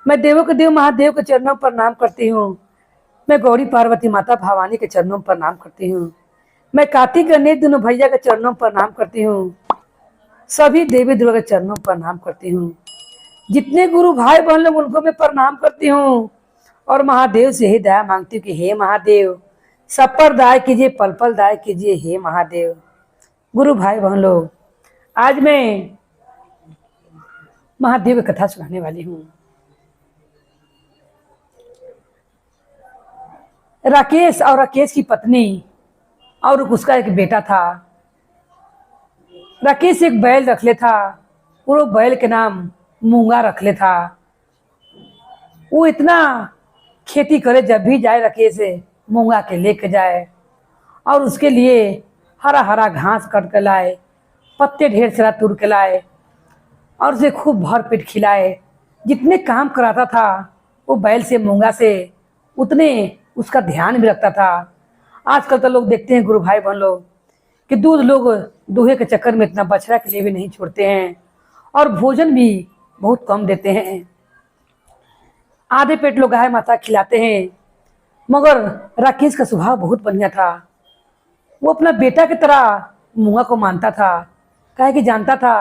मैं देवों के देव महादेव के चरणों पर प्रणाम करती हूँ। मैं गौरी पार्वती माता भवानी के चरणों पर प्रणाम करती हूँ। मैं कार्तिक गणेश दोनों भैया के चरणों पर प्रणाम करती हूँ। सभी देवी देवता के चरणों पर प्रणाम करती हूँ। जितने गुरु भाई बहन लोग उनको मैं प्रणाम करती हूँ और महादेव से ही दया मांगती हूँ कि हे महादेव सब पर दया कीजिए, पल पल दया कीजिए हे महादेव। गुरु भाई बहन लोग, आज मैं महादेव की कथा सुनाने वाली हूँ। राकेश और राकेश की पत्नी और उसका एक बेटा था। राकेश एक बैल रख ले था, वो बैल के नाम मूंगा रख ले था। वो इतना खेती करे, जब भी जाए राकेश मूंगा के लेके जाए और उसके लिए हरा हरा घास कट के लाए, पत्ते ढेर सारा तोड़ के लाए और उसे खूब भर पेट खिलाए। जितने काम कराता था वो बैल से मूंगा से, उतने उसका ध्यान भी रखता था। आजकल तो लोग देखते हैं गुरु भाई बहन लोग कि दूध लोग दूहे के चक्कर में इतना बछड़ा के लिए भी नहीं छोड़ते हैं और भोजन भी बहुत कम देते हैं। आधे पेट लोग गाय माता खिलाते हैं। मगर राकेश का स्वभाव बहुत बढ़िया था। वो अपना बेटा की तरह मूंगा को मानता था। काहे कि जानता था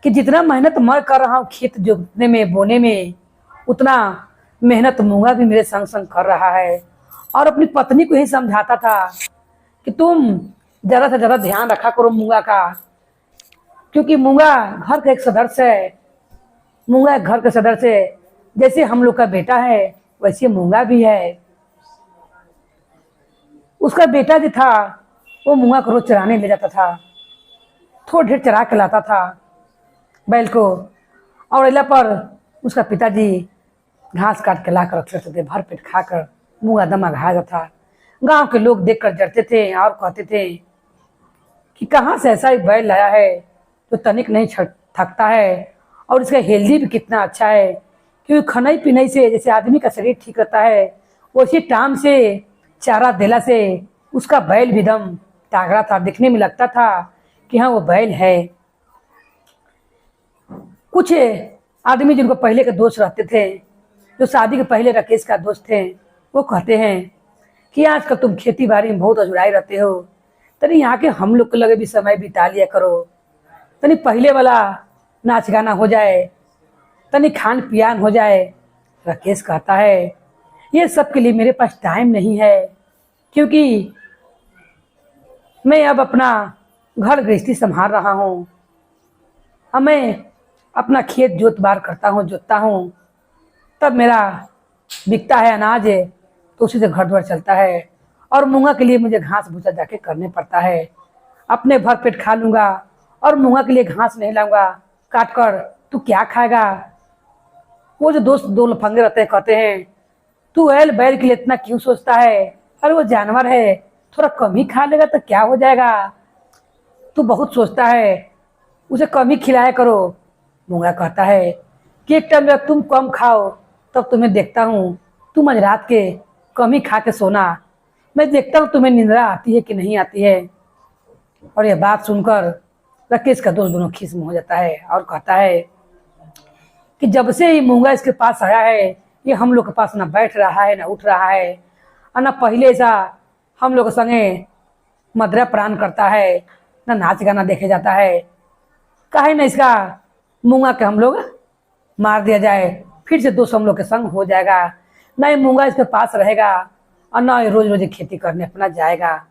कि जितना मेहनत मैं कर रहा हूँ खेत जोतने में, बोने में, उतना मेहनत मूंगा भी मेरे संग संग कर रहा है। और अपनी पत्नी को ही समझाता था कि तुम ज़रा से ज़रा ध्यान रखा करो मूंगा का, क्योंकि मूंगा घर का एक सदस्य है। मूंगा एक घर का सदस्य है, जैसे हम लोग का बेटा है वैसे मूंगा भी है। उसका बेटा जो था वो मूंगा को रोज चराने ले जाता था, थोड़ा ढेर चरा के लाता था बैल को। और अल्लाह पर उसका पिताजी घास काट के ला कर रख लेते थे, भर पेट खाकर मूंगा दमा घा जाता था। गांव के लोग देखकर डरते थे और कहते थे कि कहाँ से ऐसा एक बैल लाया है जो तनिक नहीं थकता है और इसका हेल्दी भी कितना अच्छा है। क्योंकि खनई पिनई से जैसे आदमी का शरीर ठीक रहता है, वैसे टाइम से चारा देला से उसका बैल भी दम तागड़ा था। दिखने में लगता था कि हाँ वो बैल है। कुछ आदमी जिनको पहले के दोस्त रहते थे, जो शादी के पहले राकेश का दोस्त थे, वो कहते हैं कि आजकल तुम खेती बाड़ी में बहुत अजुराई रहते हो, तनी यहाँ के हम लोग के लगे भी समय बिता लिया करो। तनी पहले वाला नाच गाना हो जाए, तनी खान पियान हो जाए। राकेश कहता है ये सब के लिए मेरे पास टाइम नहीं है, क्योंकि मैं अब अपना घर गृहस्थी संभाल रहा हूँ। अब मैं अपना खेत जोत बार जोतता हूँ, तब मेरा बिकता है अनाज है, तो उसी से घर द्वार चलता है। और मूंगा के लिए मुझे घास भूसा जाके करने पड़ता है। अपने भर पेट खा लूँगा और मूंगा के लिए घास नहीं लाऊंगा काट कर, तू क्या खाएगा। वो जो दोस्त दो लफंगे रहते हैं कहते हैं तू बैल बैल के लिए इतना क्यों सोचता है, अरे वो जानवर है, थोड़ा कम ही खा लेगा तो क्या हो जाएगा, तू बहुत सोचता है, उसे कम ही खिलाया करो। मूंगा कहता है कि एक टाइम जब तुम कम खाओ तब तुम्हें देखता हूँ, तुम आज रात के कम ही खा के सोना, मैं देखता हूँ तुम्हें निंद्रा आती है कि नहीं आती है। और यह बात सुनकर राकेश का दोस्त दोनों खिस्म हो जाता है और कहता है कि जब से ही मूंगा इसके पास आया है, ये हम लोग के पास ना बैठ रहा है ना उठ रहा है, और ना पहले ऐसा हम लोग के संगे मदरा प्राण करता है, ना नाच गाना देखे जाता है। काहे ना इसका मूंगा के हम लोग मार दिया जाए, फिर से दोस्त हम लोग के संग हो जाएगा। ना ये मूंगा इसके पास रहेगा और ना ये रोज रोज खेती करने अपना जाएगा,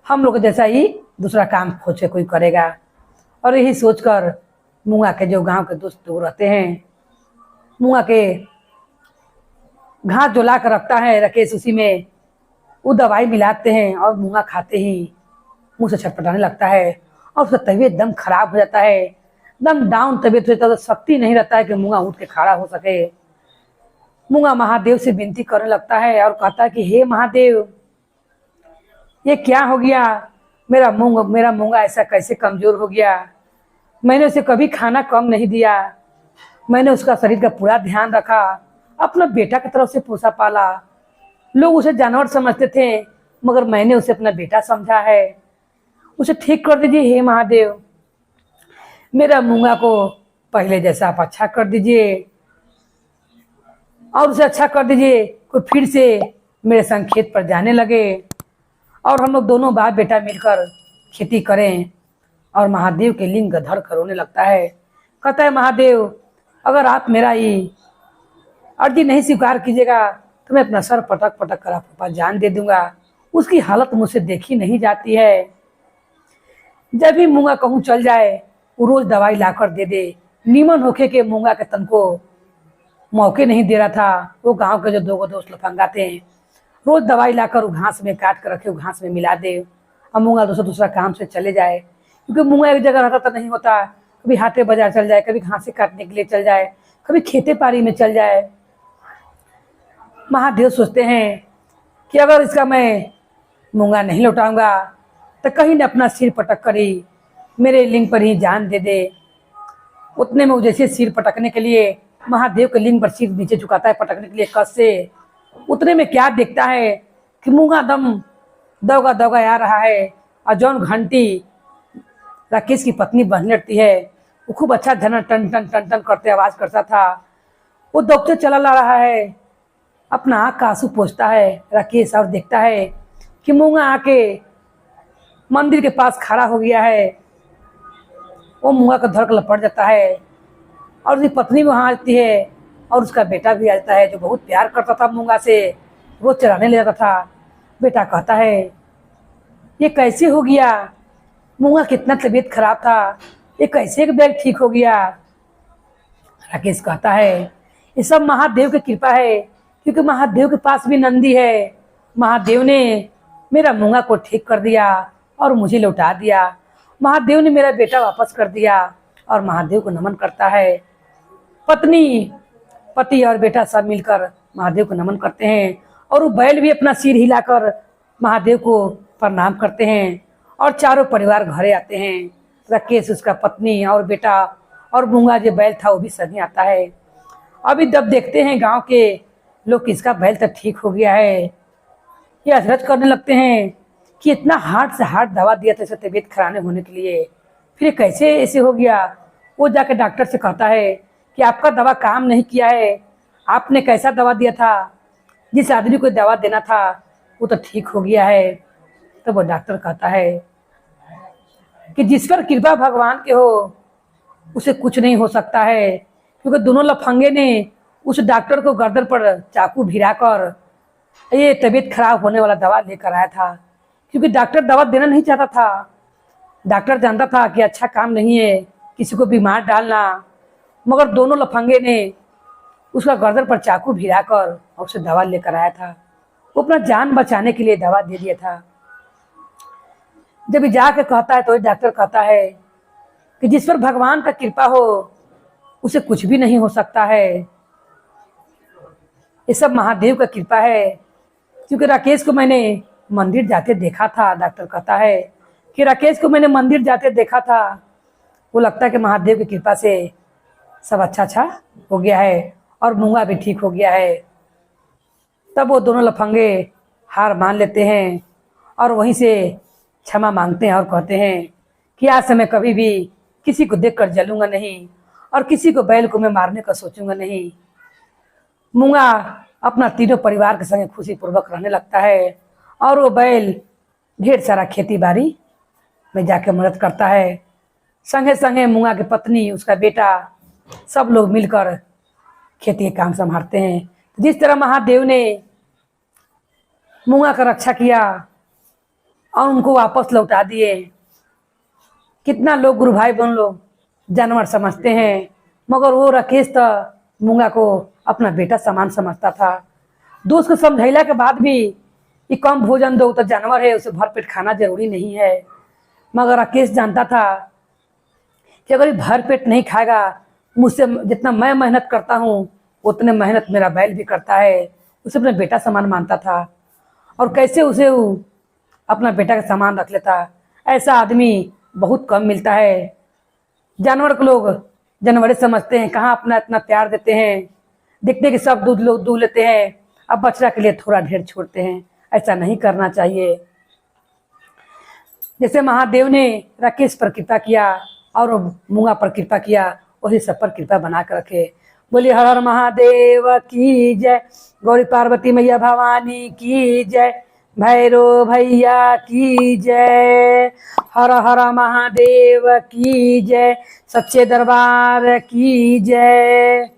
हम लोग जैसा ही दूसरा काम खोज के कोई करेगा। और यही सोचकर मूंगा के जो गांव के दोस्त लोग रहते हैं, मूंगा के घास जो ला कर रखता है राकेश, उसी में वो दवाई मिलाते हैं और मूंगा खाते ही मुंह से छटपटाने लगता है और उसका तबीयत एकदम खराब हो जाता है। एकदम डाउन तबीयत हो जाता है, तो शक्ति नहीं रहता है कि मूंगा उठ के खड़ा हो सके। मूंगा महादेव से विनती करने लगता है और कहता है कि हे महादेव, ये क्या हो गया, मेरा मूंगा ऐसा कैसे कमजोर हो गया। मैंने उसे कभी खाना कम नहीं दिया, मैंने उसका शरीर का पूरा ध्यान रखा, अपना बेटा की तरफ से पोसा पाला। लोग उसे जानवर समझते थे, मगर मैंने उसे अपना बेटा समझा है। उसे ठीक कर दीजिए हे महादेव, मेरा मूंगा को पहले जैसा आप अच्छा कर दीजिए। और उसे अच्छा कर दीजिए कोई फिर से मेरे संग खेत पर जाने लगे और हम लोग दोनों बाप बेटा मिलकर खेती करें। और महादेव के लिंग धर कर रोने लगता है। कहता है, महादेव अगर आप मेरा ये अर्जी नहीं स्वीकार कीजिएगा तो मैं अपना सर पटक पटक कर आपके पास जान दे दूंगा। उसकी हालत मुझसे देखी नहीं जाती है। जब भी मूंगा कहूँ चल जाए वो रोज दवाई लाकर दे दे। नीमन होके के मूंगा के तन को मौके नहीं दे रहा था। वो गांव के जो दो दोस्त लफंगाते हैं रोज दवाई लाकर वो घास में काट कर रखे, वो घास में मिला दे और मूंगा दूसरा काम से चले जाए। क्योंकि मूंगा एक जगह रहता तो नहीं होता, कभी हाटे बाजार चल जाए, कभी घासे काटने के लिए चल जाए, कभी खेते पारी में चल जाए। महादेव सोचते हैं कि अगर इसका मैं मूंगा नहीं लौटाऊंगा तो कहीं न अपना सिर पटक कर ही मेरे लिंग पर ही जान दे दे। उतने में वो जैसे सिर पटकने के लिए महादेव के लिंग पर सिर नीचे झुकाता है पटकने के लिए कस से, उतने में क्या देखता है कि मूंगा दम दौगा दौगा आ रहा है और जौन घंटी राकेश की पत्नी बहन लड़ती है वो खूब अच्छा धन टन टन टन टन करते आवाज करता था। वो दौड़ते चला ला रहा है, अपना आँख का आंसू पोंछता है राकेश और देखता है कि मूंगा आके मंदिर के पास खड़ा हो गया है। वो मूंगा का धड़ लपट जाता है और उसकी पत्नी भी वहाँ आती है और उसका बेटा भी आ जाता है जो बहुत प्यार करता था मूंगा से, रोज चराने ले जाता था। बेटा कहता है, ये कैसे हो गया? मूंगा कितना तबीयत खराब था, ये कैसे एक बैग ठीक हो गया? राकेश कहता है, ये सब महादेव की कृपा है, क्योंकि महादेव के पास भी नंदी है। महादेव ने मेरा मूंगा को ठीक कर दिया और मुझे लौटा दिया। महादेव ने मेरा बेटा वापस कर दिया और महादेव को नमन करता है। पत्नी पति और बेटा सब मिलकर महादेव को नमन करते हैं और वो बैल भी अपना सिर हिलाकर महादेव को प्रणाम करते हैं और चारों परिवार घरे आते हैं। राकेश, उसका पत्नी और बेटा और मूंगा जो बैल था वो भी सभी आता है। अभी जब देखते हैं गांव के लोग किसका बैल तो ठीक हो गया है, ये अचरज करने लगते हैं कि इतना हार्ड से हार्ड दवा दिया था इसे तबीयत खराब होने के लिए, फिर कैसे ऐसे हो गया? वो जाके डॉक्टर से कहता है कि आपका दवा काम नहीं किया है, आपने कैसा दवा दिया था? जिस आदमी को दवा देना था वो तो ठीक हो गया है। तो वो डॉक्टर कहता है कि जिस पर कृपा भगवान के हो उसे कुछ नहीं हो सकता है, क्योंकि दोनों लफंगे ने उस डॉक्टर को गर्दन पर चाकू भिड़ाकर ये तबीयत खराब होने वाला दवा लेकर आया था। क्योंकि डॉक्टर दवा देना नहीं चाहता था, डॉक्टर जानता था कि अच्छा काम नहीं है किसी को बीमार डालना, मगर दोनों लफंगे ने उसका गर्दन पर चाकू भिड़ाकर और उसे दवा लेकर आया था। वो अपना जान बचाने के लिए दवा दे दिया था। जब जाके कहता है तो डॉक्टर कहता है कि जिस पर भगवान का कृपा हो उसे कुछ भी नहीं हो सकता है, ये सब महादेव का कृपा है। क्योंकि राकेश को मैंने मंदिर जाते देखा था, डॉक्टर कहता है कि राकेश को मैंने मंदिर जाते देखा था, वो लगता है कि महादेव की कृपा से सब अच्छा हो गया है और मूंगा भी ठीक हो गया है। तब वो दोनों लफंगे हार मान लेते हैं और वहीं से क्षमा मांगते हैं और कहते हैं कि आज से मैं कभी भी किसी को देखकर जलूंगा नहीं और किसी को बैल को मैं मारने का सोचूंगा नहीं। मूंगा अपना तीनों परिवार के संग खुशी पूर्वक रहने लगता है और वो बैल ढेर सारा खेती बाड़ी में जाके मदद करता है। संगे संगे मूंगा की पत्नी, उसका बेटा, सब लोग मिलकर खेती के काम संभालते हैं। जिस तरह महादेव ने मूंगा का रक्षा किया और उनको वापस लौटा दिए। कितना लोग गुरु भाई बहन लोग जानवर समझते हैं, मगर वो राकेश तो मूंगा को अपना बेटा समान समझता था। दोस्त को समझाइला के बाद भी कि कम भोजन दो, तो जानवर है उसे भर पेट खाना जरूरी नहीं है, मगर राकेश जानता था कि अगर ये भर पेट नहीं खाएगा, मुझसे जितना मैं मेहनत करता हूँ उतने मेहनत मेरा बैल भी करता है। उसे अपने बेटा समान मानता था और कैसे उसे वो अपना बेटा का सामान रख लेता। ऐसा आदमी बहुत कम मिलता है। जानवर को लोग जानवर समझते हैं, कहाँ अपना इतना प्यार देते हैं, देखते कि सब दूध लोग दूध लेते हैं, अब बच्चा के लिए थोड़ा ढेर छोड़ते हैं। ऐसा नहीं करना चाहिए। जैसे महादेव ने राकेश पर कृपा किया और मूंगा पर कृपा किया, वही सब पर कृपा बना कर रखे। बोलिए हर हर महादेव की जय। गौरी पार्वती मैया भवानी की जय। भैरो भैया की जय। हर हर महादेव की जय। सच्चे दरबार की जय।